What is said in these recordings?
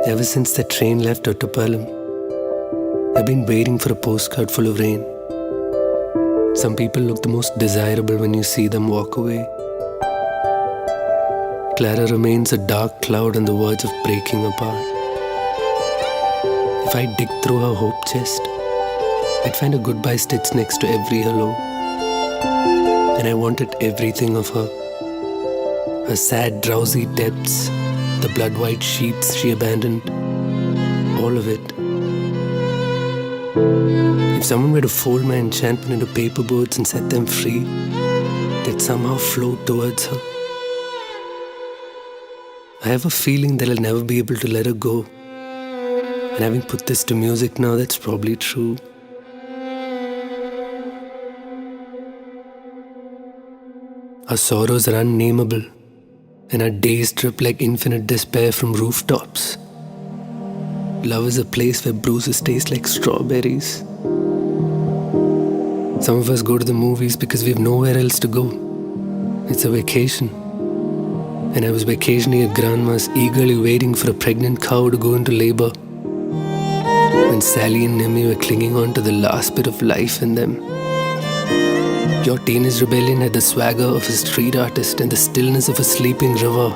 Ever since the train left Ottapalam, I've been waiting for a postcard full of rain. Some people look the most desirable when you see them walk away. Clara remains a dark cloud on the verge of breaking apart. If I dig through her hope chest, I'd find a goodbye stitch next to every hello. And I wanted everything of her. Her sad, drowsy depths, the blood-white sheets she abandoned, all of it. If someone were to fold my enchantment into paper boats and set them free, they'd somehow float towards her. I have a feeling that I'll never be able to let her go. And having put this to music now, that's probably true. Our sorrows are unnameable, and our days drip like infinite despair from rooftops. Love is a place where bruises taste like strawberries. Some of us go to the movies because we have nowhere else to go. It's a vacation. And I was vacationing at Grandma's, eagerly waiting for a pregnant cow to go into labor, when Sally and Nemi were clinging on to the last bit of life in them. Your teenage rebellion had the swagger of a street artist and the stillness of a sleeping river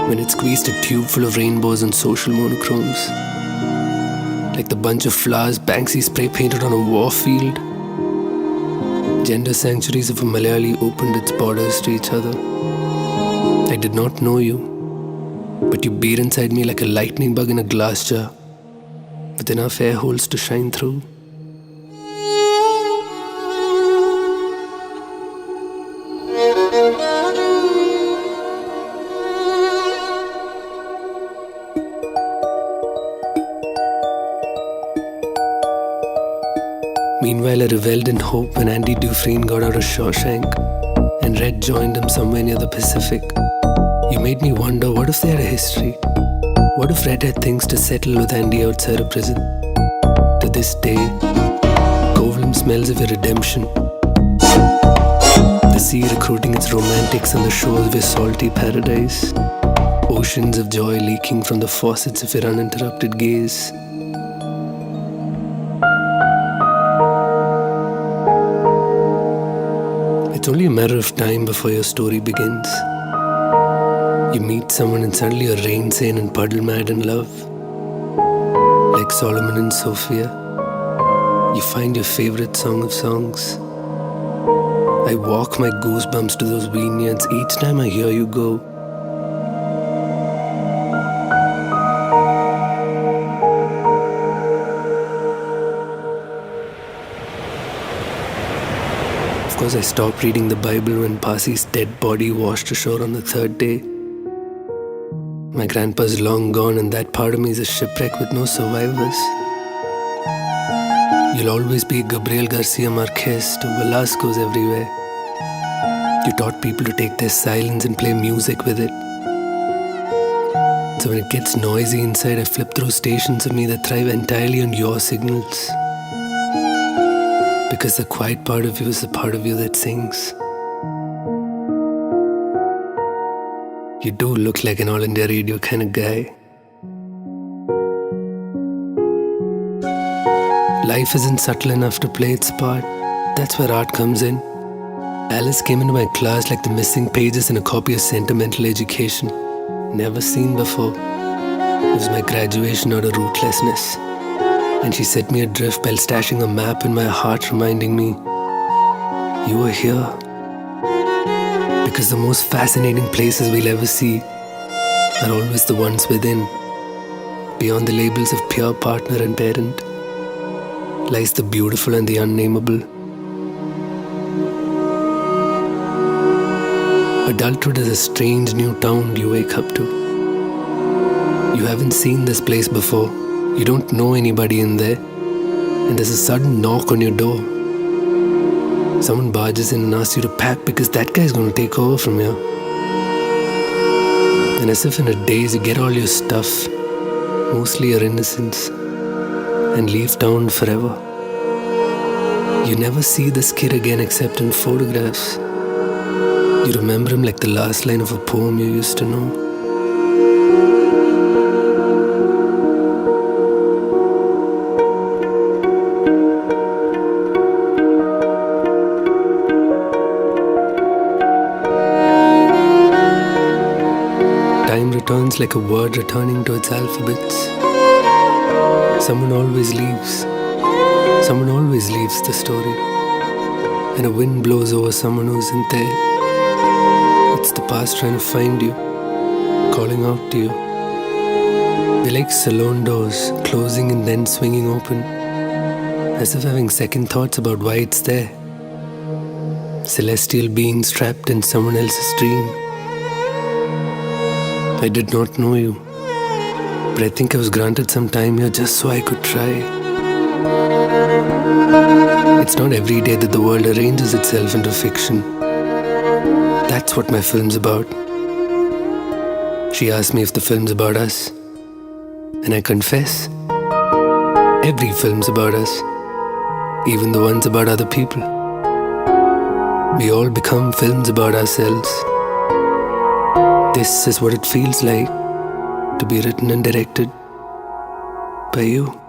when it squeezed a tube full of rainbows and social monochromes. Like the bunch of flowers Banksy spray painted on a war field, gender sanctuaries of a Malayali opened its borders to each other. I did not know you, but you beat inside me like a lightning bug in a glass jar, with enough air holes to shine through. Meanwhile, I revelled in hope when Andy Dufresne got out of Shawshank and Red joined him somewhere near the Pacific. You made me wonder, what if they had a history? What if Red had things to settle with Andy outside of prison? To this day, Kovalam smells of a redemption. The sea recruiting its romantics on the shores of a salty paradise. Oceans of joy leaking from the faucets of your uninterrupted gaze. It's only a matter of time before your story begins. You meet someone and suddenly you're rain-sane and puddle-mad in love. Like Solomon and Sophia, you find your favorite song of songs. I walk my goosebumps to those vineyards each time I hear you go. Of course, I stopped reading the Bible when Pasi's dead body washed ashore on the third day. My grandpa's long gone and that part of me is a shipwreck with no survivors. You'll always be Gabriel Garcia Marquez to Velasco's everywhere. You taught people to take their silence and play music with it. So when it gets noisy inside, I flip through stations of me that thrive entirely on your signals. Because the quiet part of you is the part of you that sings. You do look like an All India Radio kind of guy. Life isn't subtle enough to play its part. That's where art comes in. Alice came into my class like the missing pages in a copy of Sentimental Education. Never seen before. It was my graduation out of rootlessness. And she set me adrift while stashing a map in my heart, reminding me, you were here. Because the most fascinating places we'll ever see are always the ones within. Beyond the labels of peer, partner and parent lies the beautiful and the unnameable. Adulthood is a strange new town you wake up to. You haven't seen this place before. You don't know anybody in there. And there's a sudden knock on your door. Someone barges in and asks you to pack because that guy's going to take over from here. And as if in a daze, you get all your stuff, mostly your innocence, and leave town forever. You never see this kid again except in photographs. You remember him like the last line of a poem you used to know. time returns like a word returning to its alphabets. Someone always leaves. Someone always leaves the story. And a wind blows over someone who isn't there. It's the past trying to find you, calling out to you. They're like salon doors, closing and then swinging open, as if having second thoughts about why it's there. Celestial beings trapped in someone else's dream. I did not know you, but I think I was granted some time here just so I could try. It's not every day that the world arranges itself into fiction. That's what my film's about. She asked me if the film's about us, and I confess, every film's about us, even the ones about other people. We all become films about ourselves. This is what it feels like to be written and directed by you.